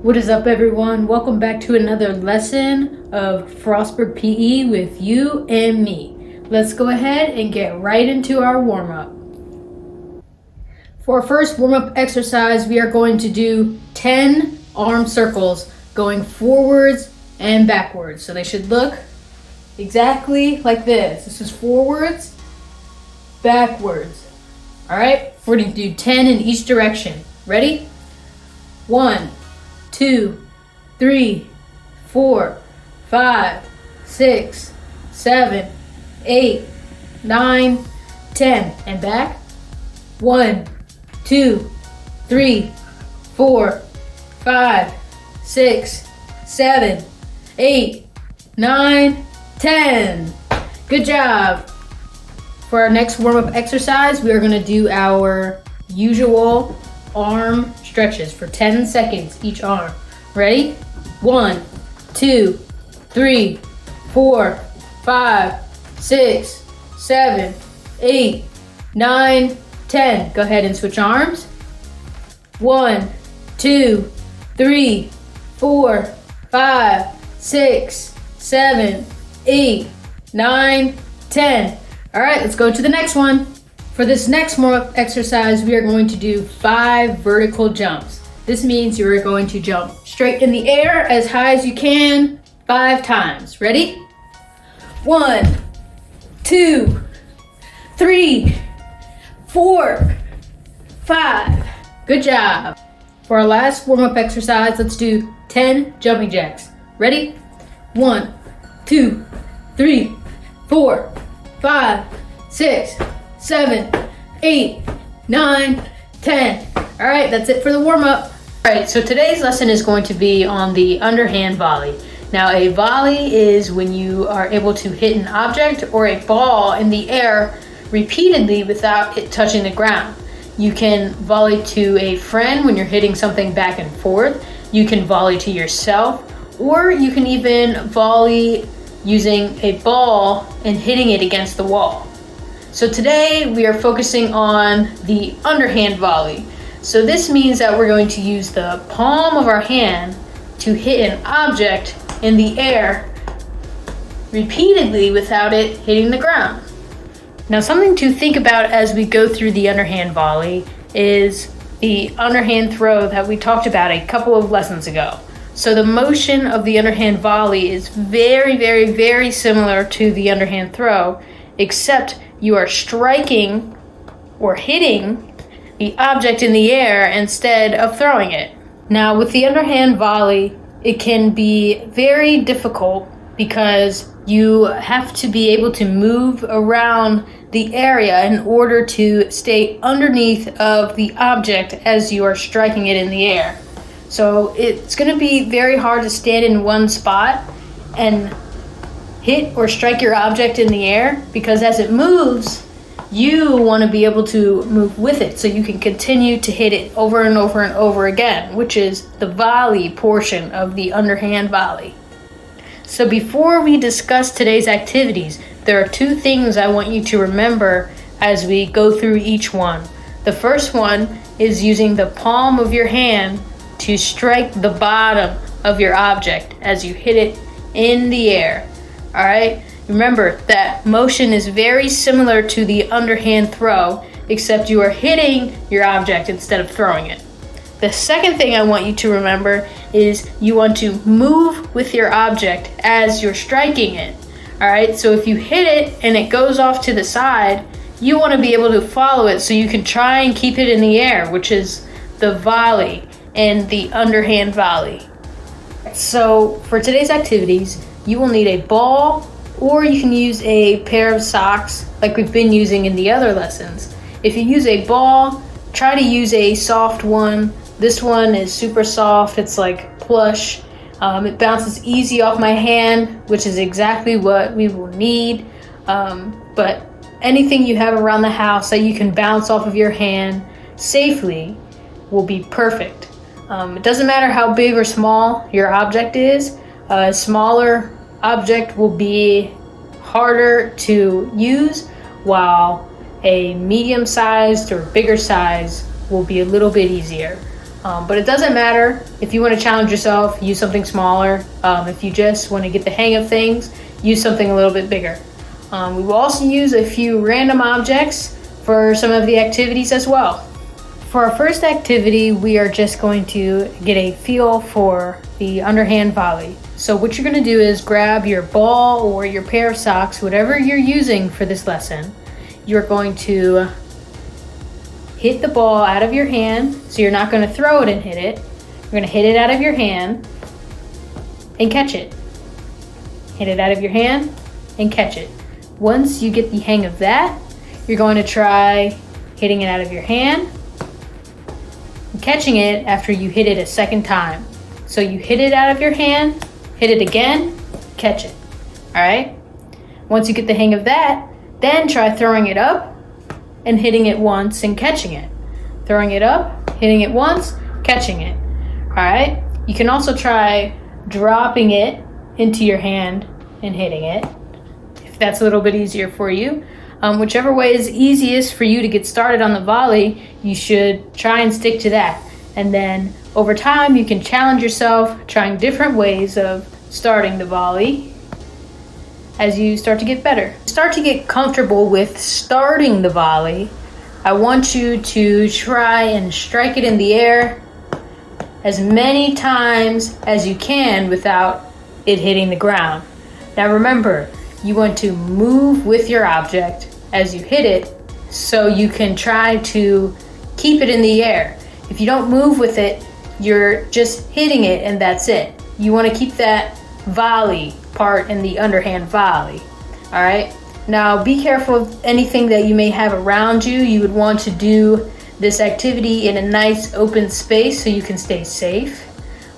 What is up, everyone? Welcome back to another lesson of Frostburg PE with you and me. Let's go ahead and get right into our warm-up. For our first warm-up exercise, we are going to do 10 arm circles going forwards and backwards. So they should look exactly like this. This is forwards, backwards. All right, we're going to do 10 in each direction. Ready? 1, 2, 3, 4, 5, 6, 7, 8, 9, 10. And back. 1, 2, 3, 4, 5, 6, 7, 8, 9, 10. Good job. For our next warm-up exercise, we are going to do our usual arm stretches for 10 seconds each arm. Ready? 1, 2, 3, 4, 5, 6, 7, 8, 9, 10. Go ahead and switch arms. 1, 2, 3, 4, 5, 6, 7, 8, 9, 10. All right, let's go to the next one. For this next warm-up exercise, we are going to do 5 vertical jumps. This means you are going to jump straight in the air as high as you can 5 times. Ready? 1, 2, 3, 4, 5. Good job. For our last warm-up exercise, let's do 10 jumping jacks. Ready? 1, 2, 3, 4, 5, 6, 7, 8, 9, 10. All right, that's it for the warm-up. All right, so today's lesson is going to be on the underhand volley. Now, a volley is when you are able to hit an object or a ball in the air repeatedly without it touching the ground. You can volley to a friend when you're hitting something back and forth. You can volley to yourself, or you can even volley using a ball and hitting it against the wall. So today we are focusing on the underhand volley. So this means that we're going to use the palm of our hand to hit an object in the air repeatedly without it hitting the ground. Now, something to think about as we go through the underhand volley is the underhand throw that we talked about a couple of lessons ago. So the motion of the underhand volley is very, very, very similar to the underhand throw, except you are striking or hitting the object in the air instead of throwing it. Now, with the underhand volley, it can be very difficult because you have to be able to move around the area in order to stay underneath of the object as you are striking it in the air. So it's going to be very hard to stand in one spot and hit or strike your object in the air, because as it moves, you want to be able to move with it so you can continue to hit it over and over and over again, which is the volley portion of the underhand volley. So before we discuss today's activities, there are 2 things I want you to remember as we go through each one. The first one is using the palm of your hand to strike the bottom of your object as you hit it in the air. All right, remember that motion is very similar to the underhand throw, except you are hitting your object instead of throwing it. The second thing I want you to remember is you want to move with your object as you're striking it. All right, so if you hit it and it goes off to the side, you want to be able to follow it so you can try and keep it in the air, which is the volley and the underhand volley. So for today's activities, you will need a ball, or you can use a pair of socks like we've been using in the other lessons. If you use a ball, try to use a soft one. This one is super soft. It's like plush. It bounces easy off my hand, which is exactly what we will need. But anything you have around the house that you can bounce off of your hand safely will be perfect. It doesn't matter how big or small your object is. A smaller object will be harder to use, while a medium-sized or bigger size will be a little bit easier. But it doesn't matter. If you want to challenge yourself, use something smaller. If you just want to get the hang of things, use something a little bit bigger. We will also use a few random objects for some of the activities as well. For our first activity, we are just going to get a feel for the underhand volley. So what you're going to do is grab your ball or your pair of socks, whatever you're using for this lesson. You're going to hit the ball out of your hand. So you're not going to throw it and hit it. You're going to hit it out of your hand and catch it. Hit it out of your hand and catch it. Once you get the hang of that, you're going to try hitting it out of your hand and catching it after you hit it a second time. So you hit it out of your hand, hit it again, catch it. All right? Once you get the hang of that, then try throwing it up and hitting it once and catching it. Throwing it up, hitting it once, catching it. All right? You can also try dropping it into your hand and hitting it, if that's a little bit easier for you. Whichever way is easiest for you to get started on the volley, you should try and stick to that. And then over time, you can challenge yourself trying different ways of starting the volley as you start to get better. Start to get comfortable with starting the volley. I want you to try and strike it in the air as many times as you can without it hitting the ground. Now remember, you want to move with your object as you hit it so you can try to keep it in the air. If you don't move with it, you're just hitting it and that's it. You want to keep that volley part in the underhand volley. All right. Now be careful of anything that you may have around you. You would want to do this activity in a nice open space so you can stay safe.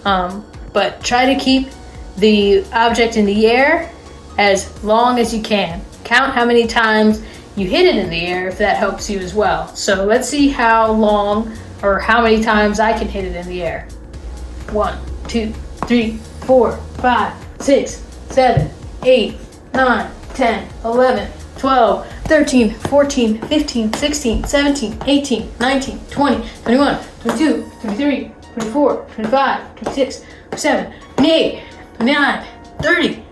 But try to keep the object in the air as long as you can. Count how many times you hit it in the air if that helps you as well. So let's see how long or how many times I can hit it in the air. 1, 2, 3, 4, 5, 6, 7, 8, 9, 10, 11, 12, 13, 14, 15, 16, 17, 18, 19, 20, 21, 22, 23, 24, 25, 26, 27, 28, 29, 30.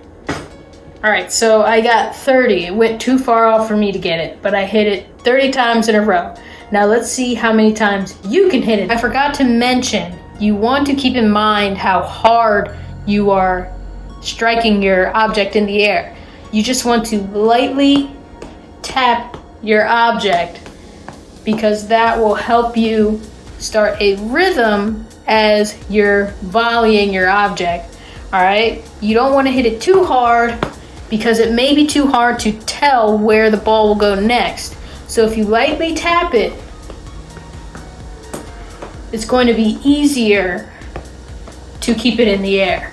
All right, so I got 30. It went too far off for me to get it, but I hit it 30 times in a row. Now let's see how many times you can hit it. I forgot to mention, you want to keep in mind how hard you are striking your object in the air. You just want to lightly tap your object because that will help you start a rhythm as you're volleying your object. All right, you don't want to hit it too hard because it may be too hard to tell where the ball will go next. So if you lightly tap it, it's going to be easier to keep it in the air.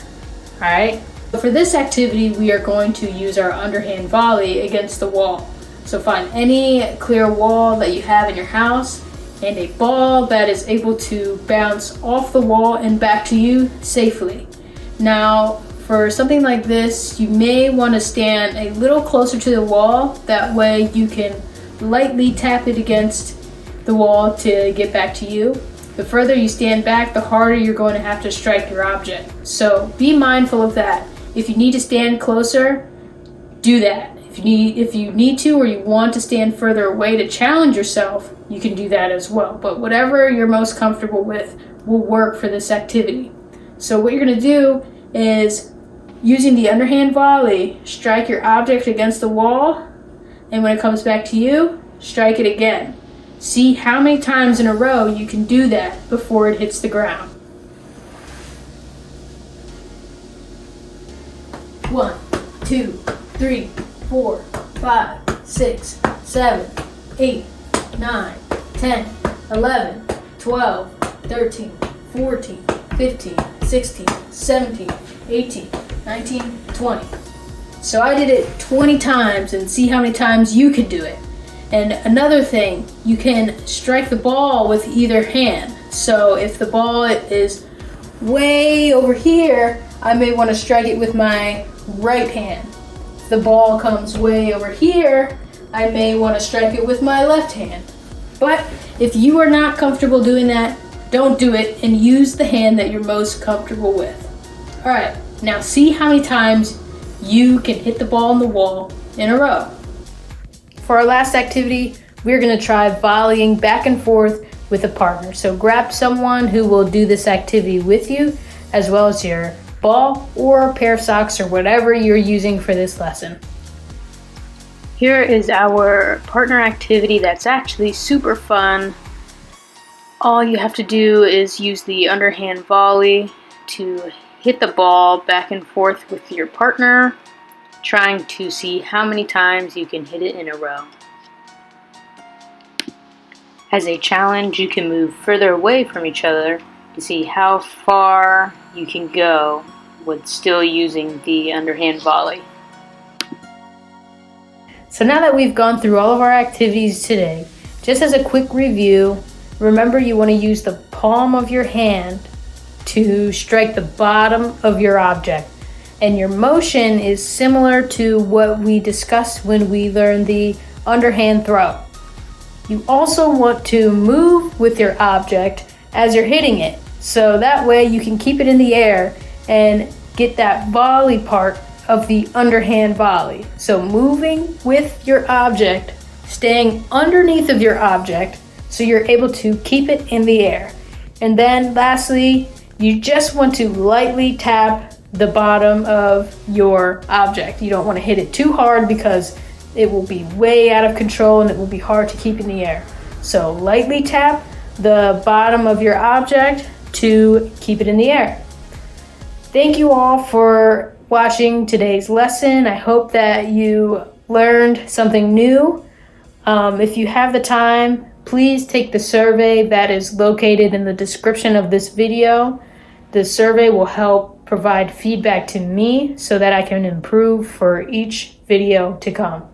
All right. For this activity, we are going to use our underhand volley against the wall. So find any clear wall that you have in your house and a ball that is able to bounce off the wall and back to you safely. Now, for something like this, you may want to stand a little closer to the wall. That way you can lightly tap it against the wall to get back to you. The further you stand back, the harder you're going to have to strike your object. So be mindful of that. If you need to stand closer, do that. If you need to or you want to stand further away to challenge yourself, you can do that as well. But whatever you're most comfortable with will work for this activity. So what you're going to do is, using the underhand volley, strike your object against the wall, and when it comes back to you, strike it again. See how many times in a row you can do that before it hits the ground. 1, 2, 3, 4, 5, 6, 7, 8, 9, 10, 11, 12, 13, 14, 15, 16, 17, 18, 19, 20. So I did it 20 times and see how many times you can do it. And another thing, you can strike the ball with either hand. So if the ball is way over here, I may want to strike it with my right hand. If the ball comes way over here, I may want to strike it with my left hand. But if you are not comfortable doing that, don't do it, and use the hand that you're most comfortable with. All right, now see how many times you can hit the ball on the wall in a row. For our last activity, we're gonna try volleying back and forth with a partner. So grab someone who will do this activity with you, as well as your ball or a pair of socks or whatever you're using for this lesson. Here is our partner activity that's actually super fun. All you have to do is use the underhand volley to hit the ball back and forth with your partner, trying to see how many times you can hit it in a row. As a challenge, you can move further away from each other to see how far you can go with still using the underhand volley. So now that we've gone through all of our activities today, just as a quick review, remember you want to use the palm of your hand to strike the bottom of your object. And your motion is similar to what we discussed when we learned the underhand throw. You also want to move with your object as you're hitting it. So that way you can keep it in the air and get that volley part of the underhand volley. So moving with your object, staying underneath of your object so you're able to keep it in the air. And then lastly, you just want to lightly tap the bottom of your object. You don't want to hit it too hard because it will be way out of control and it will be hard to keep in the air. So lightly tap the bottom of your object to keep it in the air. Thank you all for watching today's lesson. I hope that you learned something new. If you have the time, please take the survey that is located in the description of this video. The survey will help provide feedback to me so that I can improve for each video to come.